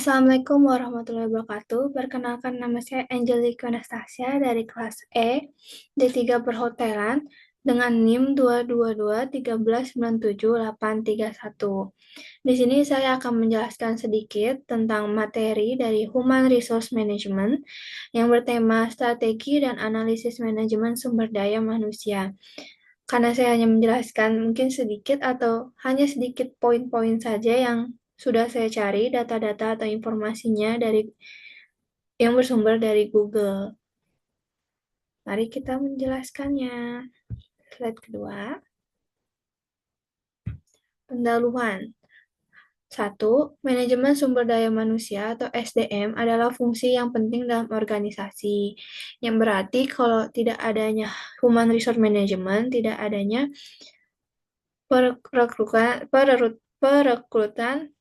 Assalamualaikum warahmatullahi wabarakatuh. Perkenalkan nama saya Angelika Anastasia dari kelas E D3 Perhotelan dengan NIM 222139781. Di sini saya akan menjelaskan sedikit tentang materi dari Human Resource Management yang bertema strategi dan analisis manajemen sumber daya manusia. Karena saya hanya menjelaskan mungkin sedikit atau hanya sedikit poin-poin saja yang sudah saya cari data-data atau informasinya dari yang bersumber dari Google. Mari kita menjelaskannya. Slide kedua. Pendahuluan. 1. Manajemen sumber daya manusia atau SDM adalah fungsi yang penting dalam organisasi. Yang berarti kalau tidak adanya Human Resource Management, tidak adanya perekrutan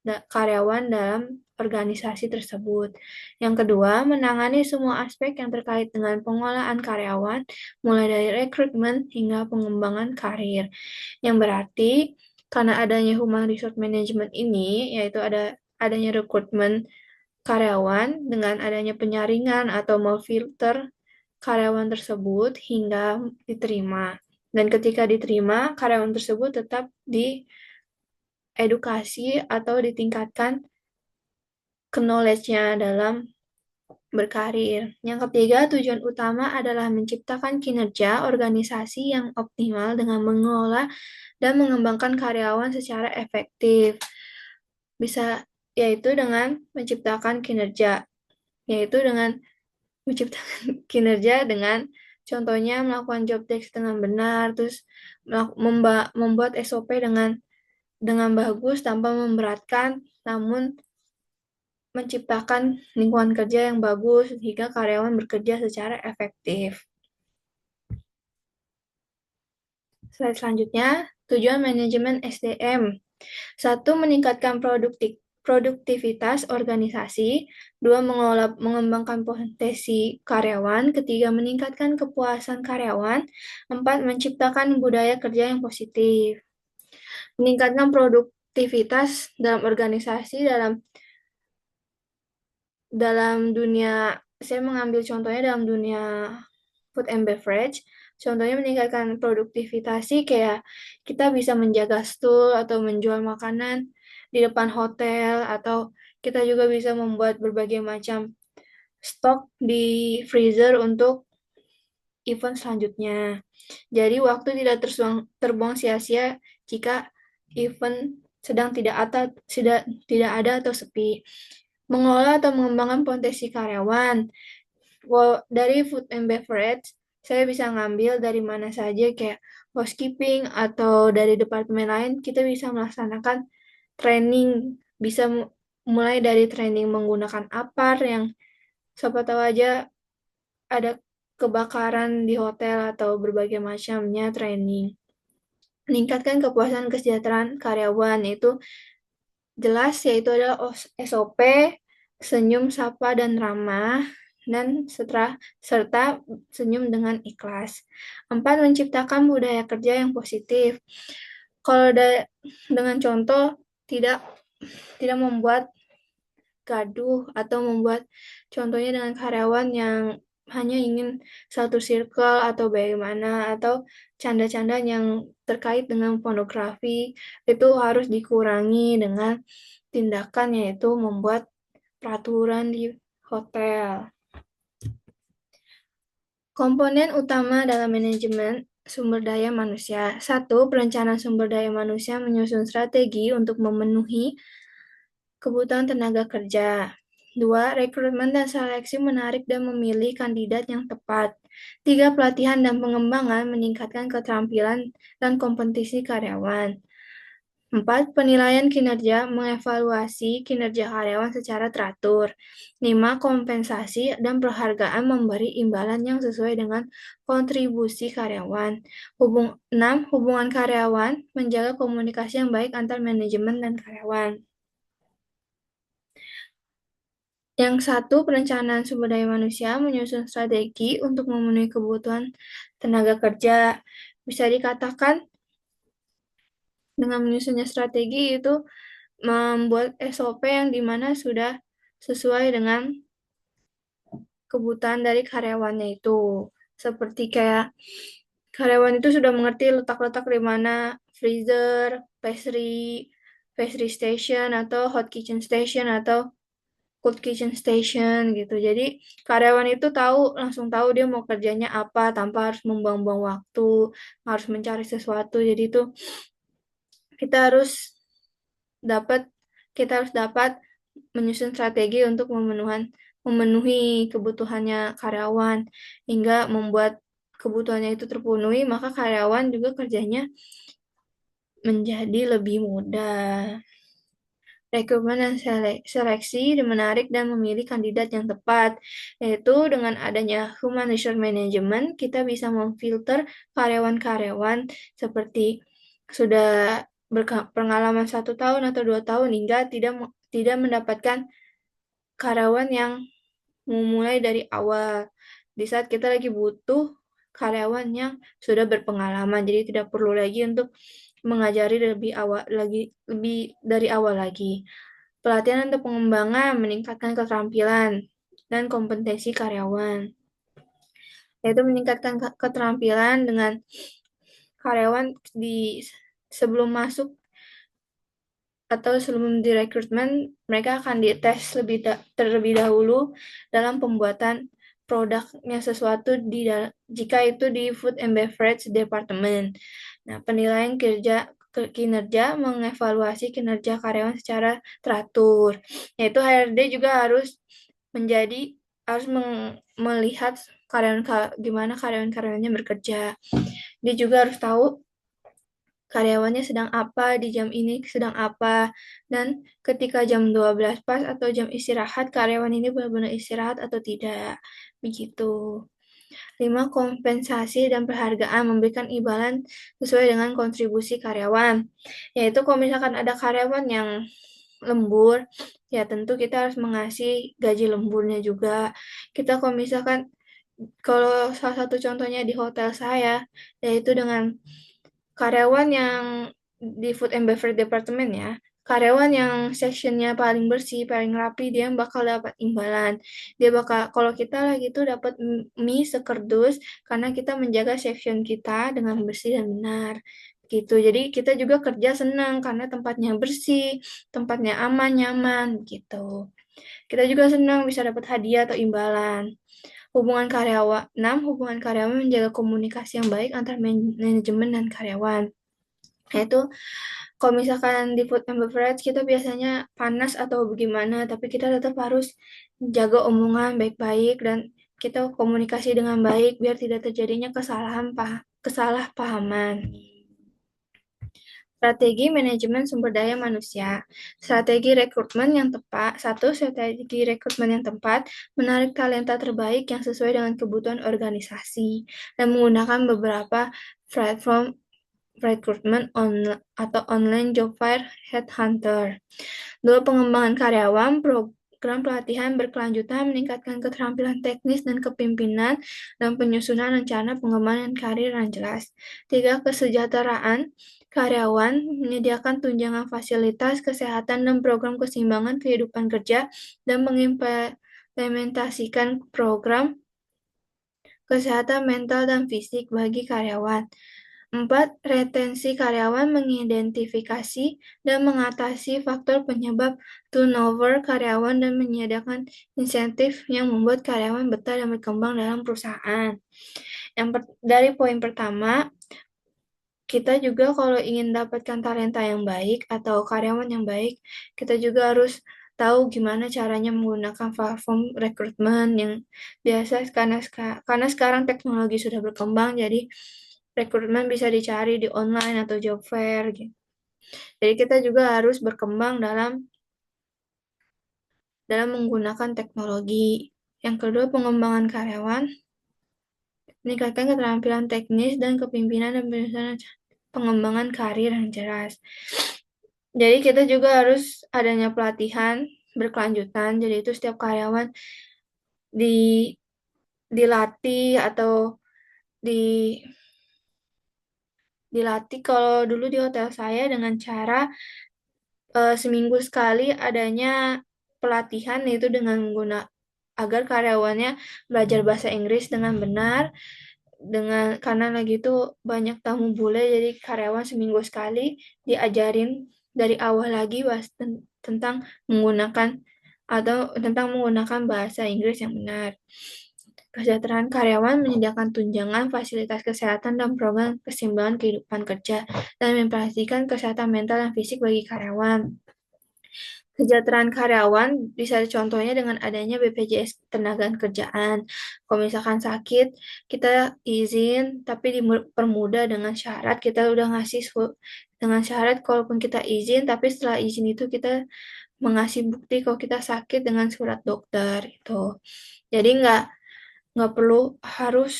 karyawan dalam organisasi tersebut. Yang kedua, menangani semua aspek yang terkait dengan pengolahan karyawan, mulai dari rekrutmen hingga pengembangan karir. Yang berarti, karena adanya Human Resource Management ini, yaitu adanya rekrutmen karyawan dengan adanya penyaringan atau memfilter karyawan tersebut hingga diterima. Dan ketika diterima, karyawan tersebut tetap diedukasi atau ditingkatkan knowledge-nya dalam berkarir. Yang ketiga, tujuan utama adalah menciptakan kinerja organisasi yang optimal dengan mengelola dan mengembangkan karyawan secara efektif. Bisa yaitu dengan menciptakan kinerja, yaitu dengan menciptakan kinerja dengan contohnya melakukan job desk dengan benar, terus membuat SOP dengan bagus tanpa memberatkan, namun menciptakan lingkungan kerja yang bagus sehingga karyawan bekerja secara efektif. Slide selanjutnya, tujuan manajemen SDM. 1. Meningkatkan produktivitas organisasi. 2. Mengembangkan potensi karyawan. 3. Meningkatkan kepuasan karyawan. 4. Menciptakan budaya kerja yang positif. Meningkatkan produktivitas dalam organisasi dalam dunia, saya mengambil contohnya dalam dunia food and beverage. Contohnya meningkatkan produktivitas kayak kita bisa menjaga stul atau menjual makanan di depan hotel, atau kita juga bisa membuat berbagai macam stok di freezer untuk event selanjutnya. Jadi waktu tidak terbuang sia-sia jika event sedang tidak ada atau sepi. Mengelola atau mengembangkan potensi karyawan. Dari food and beverage, saya bisa ngambil dari mana saja kayak housekeeping atau dari departemen lain, kita bisa melaksanakan training. Bisa mulai dari training menggunakan APAR yang siapa tahu aja ada kebakaran di hotel atau berbagai macamnya training. Meningkatkan kepuasan kesejahteraan karyawan, itu jelas yaitu adalah SOP, senyum, sapa, dan ramah, dan serta senyum dengan ikhlas. 4. Menciptakan budaya kerja yang positif. Kalau dengan contoh, tidak membuat gaduh atau membuat contohnya dengan karyawan yang hanya ingin satu circle atau bagaimana, atau canda-canda yang terkait dengan pornografi, itu harus dikurangi dengan tindakan yaitu membuat peraturan di hotel. Komponen utama dalam manajemen sumber daya manusia. 1. Perencanaan sumber daya manusia menyusun strategi untuk memenuhi kebutuhan tenaga kerja. 2. Rekrutmen dan seleksi menarik dan memilih kandidat yang tepat. 3. Pelatihan dan pengembangan meningkatkan keterampilan dan kompetisi karyawan. 4. Penilaian kinerja mengevaluasi kinerja karyawan secara teratur. 5. Kompensasi dan penghargaan memberi imbalan yang sesuai dengan kontribusi karyawan. 6. Hubungan karyawan menjaga komunikasi yang baik antar manajemen dan karyawan. Yang 1, perencanaan sumber daya manusia menyusun strategi untuk memenuhi kebutuhan tenaga kerja. Bisa dikatakan dengan menyusunnya strategi itu membuat SOP yang dimana sudah sesuai dengan kebutuhan dari karyawannya itu. Seperti kayak karyawan itu sudah mengerti letak-letak di mana freezer, pastry station, atau hot kitchen station, atau cold kitchen station gitu. Jadi karyawan itu langsung tahu dia mau kerjanya apa tanpa harus membuang-buang waktu, harus mencari sesuatu. Jadi itu kita harus dapat kita harus dapat menyusun strategi untuk memenuhi kebutuhannya karyawan hingga membuat kebutuhannya itu terpenuhi, maka karyawan juga kerjanya menjadi lebih mudah. Rekrutmen dan seleksi menarik dan memilih kandidat yang tepat, yaitu dengan adanya Human Resource Management, kita bisa memfilter karyawan-karyawan seperti sudah berpengalaman 1 tahun atau 2 tahun hingga tidak mendapatkan karyawan yang memulai dari awal. Di saat kita lagi butuh karyawan yang sudah berpengalaman, jadi tidak perlu lagi untuk mengajari lebih dari awal lagi. Pelatihan untuk pengembangan meningkatkan keterampilan dan kompetensi karyawan, yaitu meningkatkan keterampilan dengan karyawan sebelum masuk atau sebelum direkrutmen, mereka akan dites terlebih dahulu dalam pembuatan produknya sesuatu jika itu di Food and Beverage Department. Nah, penilaian kinerja mengevaluasi kinerja karyawan secara teratur. Yaitu HRD juga harus melihat gimana karyawan-karyawannya bekerja. Dia juga harus tahu karyawannya sedang apa, di jam ini sedang apa, dan ketika jam 12 pas atau jam istirahat, karyawan ini benar-benar istirahat atau tidak. Begitu. 5. Kompensasi dan penghargaan memberikan imbalan sesuai dengan kontribusi karyawan. Yaitu kalau misalkan ada karyawan yang lembur, ya tentu kita harus mengasih gaji lemburnya juga. Kalau salah satu contohnya di hotel saya, yaitu dengan karyawan yang di Food and Beverage Department ya, karyawan yang sectionnya paling bersih, paling rapi, dia bakal dapat imbalan. Dia bakal, kalau kita lagi tuh dapat mie sekerdus karena kita menjaga section kita dengan bersih dan benar. Gitu. Jadi kita juga kerja senang karena tempatnya bersih, tempatnya aman, nyaman gitu. Kita juga senang bisa dapat hadiah atau imbalan. 6. Hubungan karyawan menjaga komunikasi yang baik antara manajemen dan karyawan. Yaitu kalau misalkan di food and beverage kita biasanya panas atau bagaimana, tapi kita tetap harus jaga omongan baik-baik dan kita komunikasi dengan baik biar tidak terjadinya kesalahpahaman. Strategi manajemen sumber daya manusia. Strategi rekrutmen yang tepat menarik talenta terbaik yang sesuai dengan kebutuhan organisasi dan menggunakan beberapa platform rekrutmen atau online job fair headhunter. 2. Pengembangan karyawan, program pelatihan berkelanjutan meningkatkan keterampilan teknis dan kepemimpinan dan penyusunan rencana pengembangan karir yang jelas. 3. Kesejahteraan karyawan, menyediakan tunjangan fasilitas kesehatan dan program keseimbangan kehidupan kerja dan mengimplementasikan program kesehatan mental dan fisik bagi karyawan. 4. Retensi karyawan, mengidentifikasi dan mengatasi faktor penyebab turnover karyawan dan menyediakan insentif yang membuat karyawan betah dan berkembang dalam perusahaan. Dari poin pertama, kita juga kalau ingin dapatkan talenta yang baik atau karyawan yang baik, kita juga harus tahu gimana caranya menggunakan platform rekrutmen yang biasa karena sekarang teknologi sudah berkembang, jadi rekrutmen bisa dicari di online atau job fair gitu. Jadi kita juga harus berkembang dalam menggunakan teknologi. Yang kedua, pengembangan karyawan, meningkatkan keterampilan teknis dan kepemimpinan dan pengembangan karir yang jelas. Jadi kita juga harus adanya pelatihan berkelanjutan. Jadi itu setiap karyawan di dilatih atau di dilatih kalau dulu di hotel saya dengan cara seminggu sekali adanya pelatihan yaitu dengan agar karyawannya belajar bahasa Inggris dengan benar karena lagi itu banyak tamu bule jadi karyawan seminggu sekali diajarin dari awal lagi tentang menggunakan bahasa Inggris yang benar. Kesejahteraan karyawan menyediakan tunjangan, fasilitas kesehatan, dan program keseimbangan kehidupan kerja, dan memperhatikan kesehatan mental dan fisik bagi karyawan. Kesejahteraan karyawan bisa contohnya dengan adanya BPJS Ketenagakerjaan. Kalau misalkan sakit, kita izin, tapi dipermudah dengan syarat kita udah ngasih dengan syarat kalaupun kita izin, tapi setelah izin itu kita mengasih bukti kalau kita sakit dengan surat dokter itu. Jadi nggak perlu harus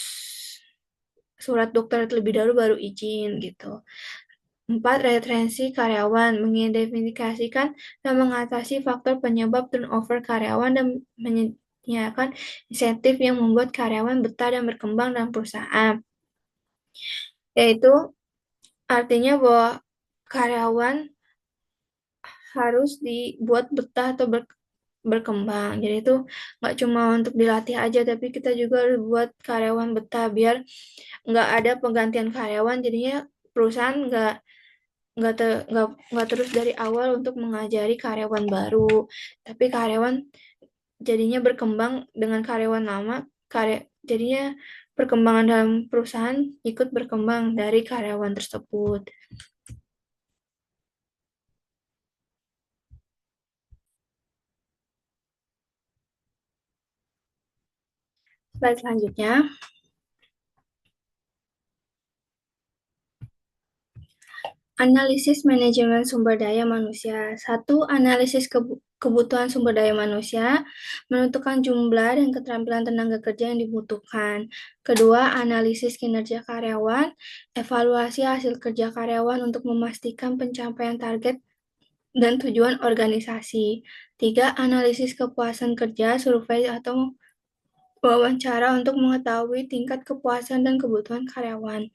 surat dokter terlebih dahulu baru izin gitu. 4. Retensi karyawan mengidentifikasikan dan mengatasi faktor penyebab turnover karyawan dan menyediakan insentif yang membuat karyawan betah dan berkembang dalam perusahaan. Yaitu artinya bahwa karyawan harus dibuat betah atau berkembang. Jadi itu nggak cuma untuk dilatih aja, tapi kita juga harus buat karyawan betah biar nggak ada penggantian karyawan. Jadinya perusahaan nggak terus dari awal untuk mengajari karyawan baru, tapi karyawan jadinya berkembang dengan karyawan lama. Jadinya perkembangan dalam perusahaan ikut berkembang dari karyawan tersebut. Slide selanjutnya. Analisis manajemen sumber daya manusia. 1. Analisis kebutuhan sumber daya manusia, menentukan jumlah dan keterampilan tenaga kerja yang dibutuhkan. Kedua, analisis kinerja karyawan, evaluasi hasil kerja karyawan untuk memastikan pencapaian target dan tujuan organisasi. 3. Analisis kepuasan kerja, survei atau wawancara untuk mengetahui tingkat kepuasan dan kebutuhan karyawan.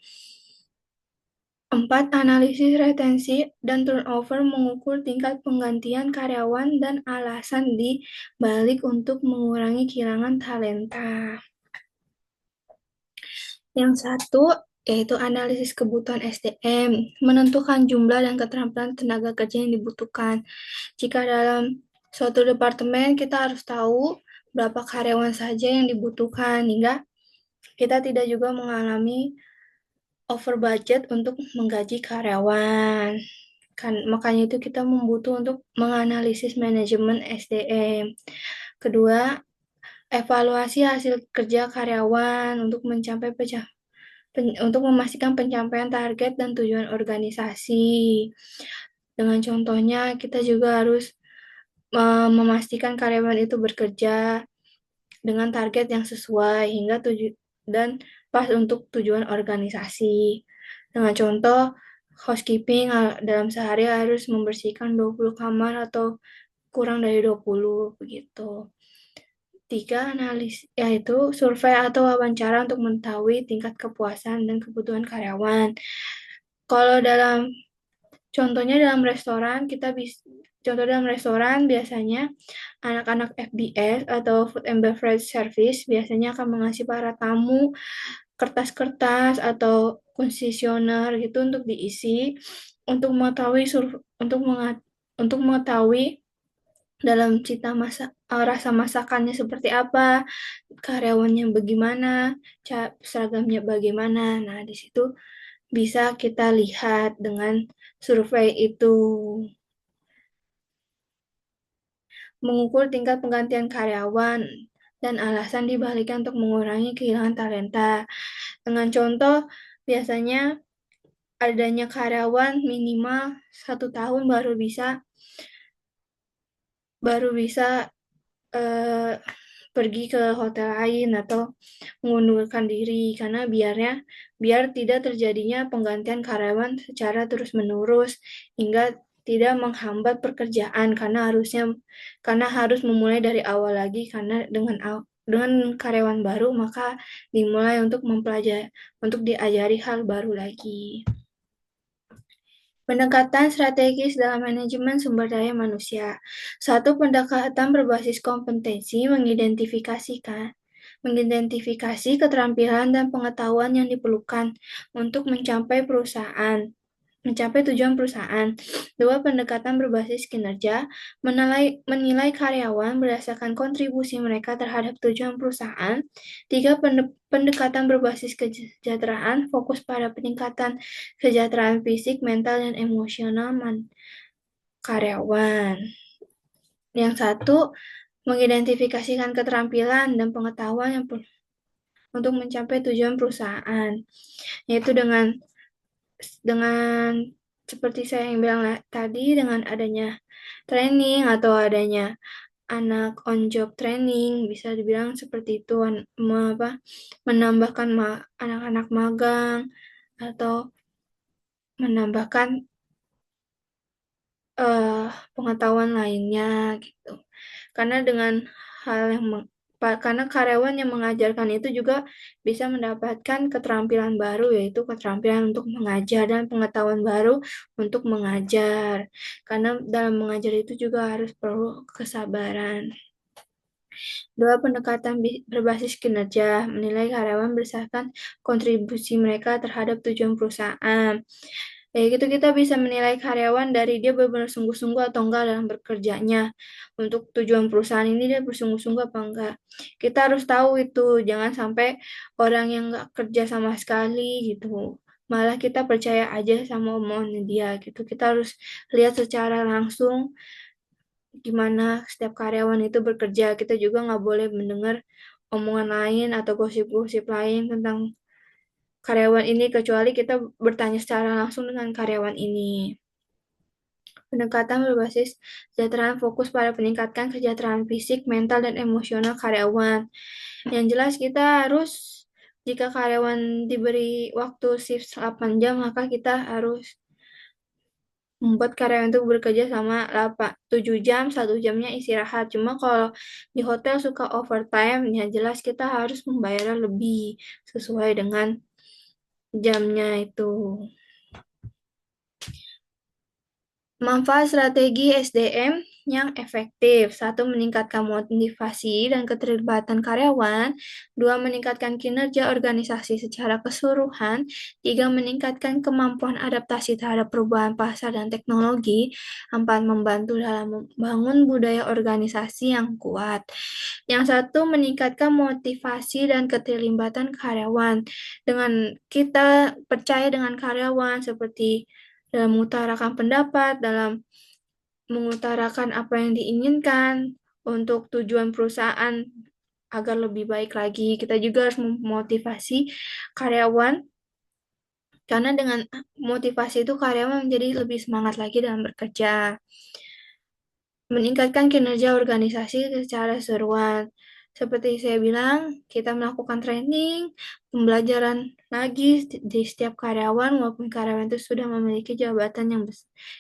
4. Analisis retensi dan turnover mengukur tingkat penggantian karyawan dan alasan di balik untuk mengurangi kehilangan talenta. Yang satu yaitu analisis kebutuhan SDM, menentukan jumlah dan keterampilan tenaga kerja yang dibutuhkan. Jika dalam suatu departemen kita harus tahu berapa karyawan saja yang dibutuhkan hingga kita tidak juga mengalami over budget untuk menggaji karyawan. Makanya itu kita membutuhkan untuk menganalisis manajemen SDM. Kedua, evaluasi hasil kerja karyawan untuk memastikan pencapaian target dan tujuan organisasi. Dengan contohnya, kita juga harus memastikan karyawan itu bekerja dengan target yang sesuai dan pas untuk tujuan organisasi. Dengan contoh, housekeeping dalam sehari harus membersihkan 20 kamar atau kurang dari 20 begitu. 3. Yaitu survei atau wawancara untuk mengetahui tingkat kepuasan dan kebutuhan karyawan. Kalau contohnya dalam restoran, contoh dalam restoran biasanya anak-anak FBS atau Food and Beverage Service biasanya akan mengasih para tamu kertas-kertas atau kuesioner gitu untuk diisi untuk mengetahui dalam rasa masakannya seperti apa, karyawannya bagaimana, seragamnya bagaimana. Nah, di situ bisa kita lihat dengan survei itu. Mengukur tingkat penggantian karyawan dan alasan dibaliknya untuk mengurangi kehilangan talenta. Dengan contoh, biasanya adanya karyawan minimal 1 tahun baru bisa pergi ke hotel lain atau mengundurkan diri karena biar tidak terjadinya penggantian karyawan secara terus-menerus hingga tidak menghambat pekerjaan karena harus memulai dari awal lagi karena dengan karyawan baru maka dimulai untuk diajari hal baru lagi. Pendekatan strategis dalam manajemen sumber daya manusia. Satu pendekatan berbasis kompetensi mengidentifikasi keterampilan dan pengetahuan yang diperlukan untuk mencapai tujuan perusahaan. Dua, pendekatan berbasis kinerja, menilai karyawan berdasarkan kontribusi mereka terhadap tujuan perusahaan. Tiga, pendekatan berbasis kesejahteraan, fokus pada peningkatan kesejahteraan fisik, mental, dan emosional karyawan. Yang satu, mengidentifikasikan keterampilan dan pengetahuan yang untuk mencapai tujuan perusahaan, yaitu dengan seperti saya yang bilang tadi, dengan adanya training atau adanya anak on job training, bisa dibilang seperti itu, menambahkan anak-anak magang atau menambahkan pengetahuan lainnya gitu. Karena dengan hal yang karena karyawan yang mengajarkan itu juga bisa mendapatkan keterampilan baru, yaitu keterampilan untuk mengajar dan pengetahuan baru untuk mengajar. Karena dalam mengajar itu juga harus perlu kesabaran. Dua, pendekatan berbasis kinerja, menilai karyawan berdasarkan kontribusi mereka terhadap tujuan perusahaan. Kayak gitu kita bisa menilai karyawan dari dia benar-benar sungguh-sungguh atau enggak dalam bekerjanya. Untuk tujuan perusahaan ini dia bersungguh-sungguh apa enggak. Kita harus tahu itu, jangan sampai orang yang enggak kerja sama sekali gitu. Malah kita percaya aja sama omongan dia gitu. Kita harus lihat secara langsung gimana setiap karyawan itu bekerja. Kita juga nggak boleh mendengar omongan lain atau gosip-gosip lain tentang karyawan ini, kecuali kita bertanya secara langsung dengan karyawan ini. Pendekatan berbasis kesejahteraan fokus pada peningkatan kesejahteraan fisik, mental, dan emosional karyawan. Yang jelas kita harus, jika karyawan diberi waktu shift 8 jam, maka kita harus membuat karyawan itu bekerja sama 7 jam, 1 jamnya istirahat. Cuma kalau di hotel suka overtime, ya jelas kita harus membayar lebih sesuai dengan jamnya itu. Manfaat strategi SDM yang efektif. Satu, meningkatkan motivasi dan keterlibatan karyawan. Dua, meningkatkan kinerja organisasi secara keseluruhan. Tiga, meningkatkan kemampuan adaptasi terhadap perubahan pasar dan teknologi. Empat, membantu dalam membangun budaya organisasi yang kuat. Yang satu, meningkatkan motivasi dan keterlibatan karyawan. Dengan kita percaya dengan karyawan, seperti dalam mengutarakan pendapat, dalam mengutarakan apa yang diinginkan untuk tujuan perusahaan agar lebih baik lagi. Kita juga harus memotivasi karyawan, karena dengan motivasi itu karyawan menjadi lebih semangat lagi dalam bekerja. Meningkatkan kinerja organisasi secara seruan. Seperti saya bilang, kita melakukan training, pembelajaran lagi di setiap karyawan, walaupun karyawan itu sudah memiliki jabatan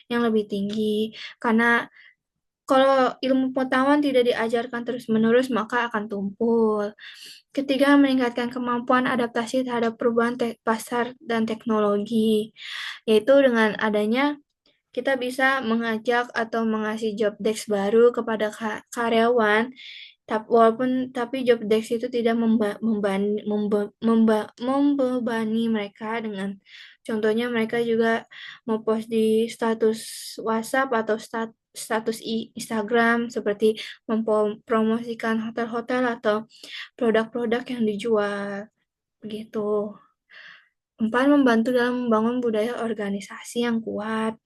yang lebih tinggi. Karena kalau ilmu pengetahuan tidak diajarkan terus-menerus, maka akan tumpul. Ketiga, meningkatkan kemampuan adaptasi terhadap perubahan pasar dan teknologi, yaitu dengan adanya kita bisa mengajak atau mengasih job desk baru kepada karyawan, tapi job desk itu tidak membebani mereka. Dengan contohnya, mereka juga mempost di status WhatsApp atau status Instagram, seperti mempromosikan hotel-hotel atau produk-produk yang dijual begitu. Empat, membantu dalam membangun budaya organisasi yang kuat.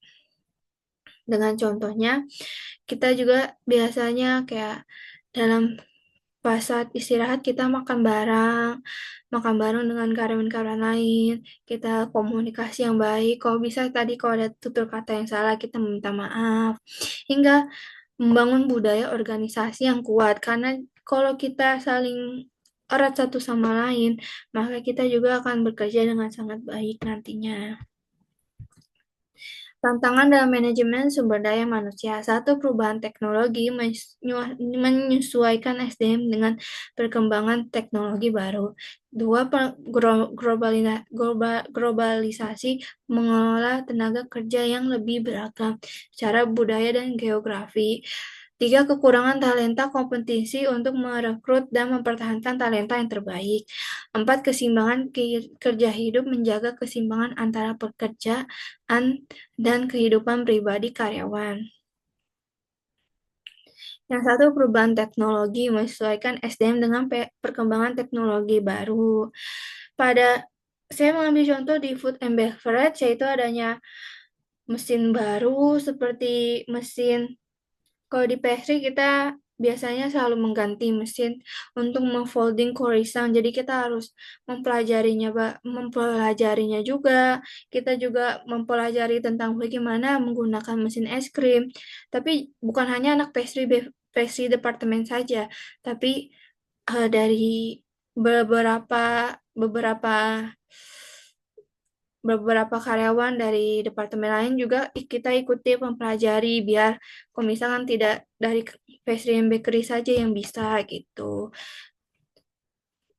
Dengan contohnya, kita juga biasanya kayak dalam pas saat istirahat kita makan bareng dengan karyawan-karyawan lain, kita komunikasi yang baik. Kalau bisa tadi kalau ada tutur kata yang salah, kita minta maaf. Hingga membangun budaya organisasi yang kuat. Karena kalau kita saling erat satu sama lain, maka kita juga akan bekerja dengan sangat baik nantinya. Tantangan dalam manajemen sumber daya manusia. Satu, perubahan teknologi menyesuaikan SDM dengan perkembangan teknologi baru. Dua, globalisasi mengelola tenaga kerja yang lebih beragam secara budaya dan geografi. Tiga, kekurangan talenta kompetisi untuk merekrut dan mempertahankan talenta yang terbaik. Empat, keseimbangan kerja hidup menjaga keseimbangan antara pekerjaan dan kehidupan pribadi karyawan. Yang satu, perubahan teknologi menyesuaikan SDM dengan perkembangan teknologi baru. Saya mengambil contoh di food and beverage, yaitu adanya mesin baru seperti mesin. Kalau di pastry kita biasanya selalu mengganti mesin untuk memfolding croissant. Jadi kita harus mempelajarinya juga. Kita juga mempelajari tentang bagaimana menggunakan mesin es krim. Tapi bukan hanya anak pastry departemen saja, tapi dari beberapa beberapa beberapa karyawan dari departemen lain juga kita ikuti mempelajari biar kalau misalkan tidak dari pastry and bakery saja yang bisa gitu.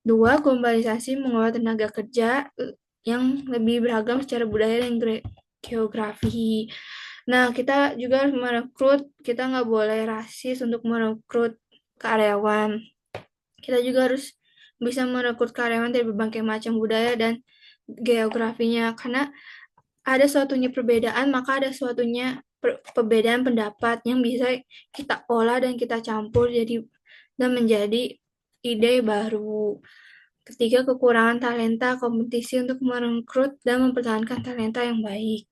Dua, globalisasi mengelola tenaga kerja yang lebih beragam secara budaya dan geografi. Nah, kita juga harus merekrut, kita nggak boleh rasis untuk merekrut karyawan. Kita juga harus bisa merekrut karyawan dari berbagai macam budaya dan geografinya, karena ada suatunya perbedaan, maka ada suatunya perbedaan pendapat yang bisa kita olah dan kita campur dan menjadi ide baru. Ketiga, kekurangan talenta kompetisi untuk merekrut dan mempertahankan talenta yang baik.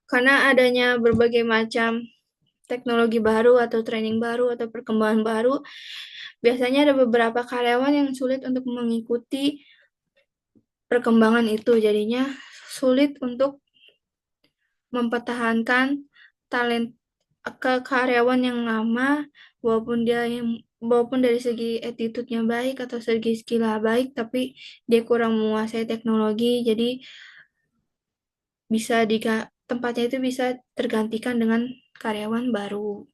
Karena adanya berbagai macam teknologi baru atau training baru atau perkembangan baru, biasanya ada beberapa karyawan yang sulit untuk mengikuti perkembangan itu. Jadinya sulit untuk mempertahankan talent karyawan yang lama, walaupun dari segi attitude-nya baik atau segi skill baik, tapi dia kurang menguasai teknologi, jadi tempatnya itu bisa tergantikan dengan karyawan baru.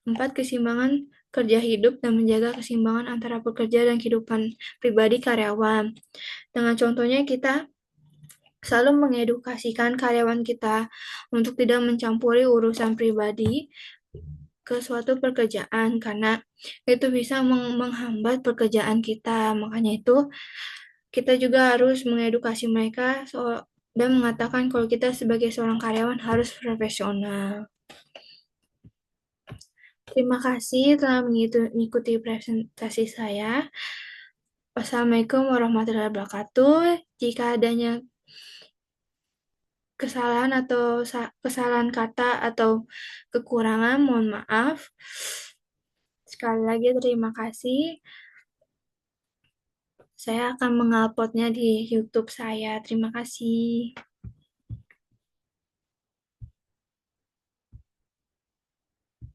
4, keseimbangan kerja hidup dan menjaga keseimbangan antara pekerja dan kehidupan pribadi karyawan. Dengan contohnya kita selalu mengedukasikan karyawan kita untuk tidak mencampuri urusan pribadi ke suatu pekerjaan, karena itu bisa menghambat pekerjaan kita. Makanya itu kita juga harus mengedukasi mereka dan mengatakan kalau kita sebagai seorang karyawan harus profesional. Terima kasih telah mengikuti presentasi saya. Wassalamualaikum warahmatullahi wabarakatuh. Jika adanya kesalahan kata atau kekurangan, mohon maaf. Sekali lagi terima kasih. Saya akan menguploadnya di YouTube saya. Terima kasih.